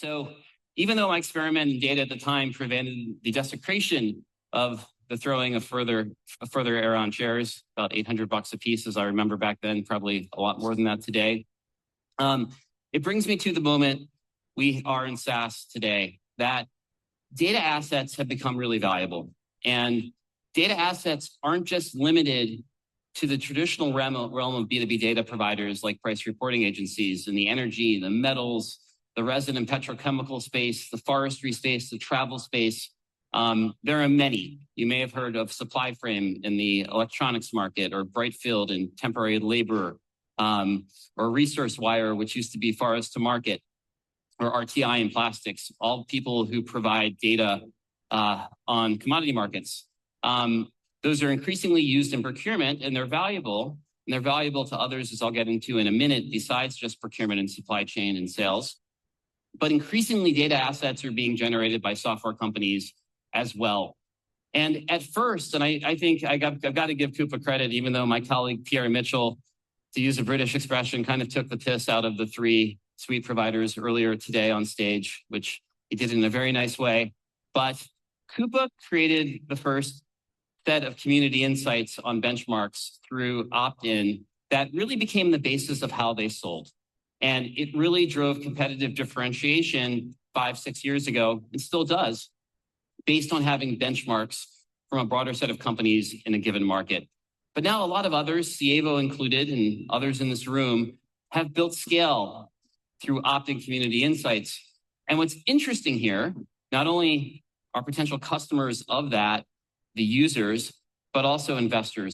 So even though my experiment in data at the time prevented the desecration of the throwing of further Aeron shares, about $800 a piece, as I remember back then, probably a lot more than that today. It brings me to the moment we are in SaaS today, that data assets have become really valuable. And data assets aren't just limited to the traditional realm of B2B data providers like price reporting agencies and the energy, the metals, the resin and petrochemical space, the forestry space, the travel space. There are many. You may have heard of SupplyFrame in the electronics market, or Brightfield in temporary labor, or ResourceWire, which used to be Forest to Market, or RTI in plastics, all people who provide data on commodity markets. Those are increasingly used in procurement, and they're valuable. And they're valuable to others, as I'll get into in a minute, besides just procurement and supply chain and sales. But increasingly, data assets are being generated by software companies as well. And at first, and I think I've got to give Coupa credit, even though my colleague Pierre Mitchell, to use a British expression, kind of took the piss out of the three suite providers earlier today on stage, which he did in a very nice way. But Coupa created the first set of community insights on benchmarks through opt-in that really became the basis of how they sold. And it really drove competitive differentiation 5-6 years ago, and still does, based on having benchmarks from a broader set of companies in a given market. But now a lot of others, Cievo included, and others in this room, have built scale through opt-in community insights. And what's interesting here, not only are potential customers of that the users, but also investors.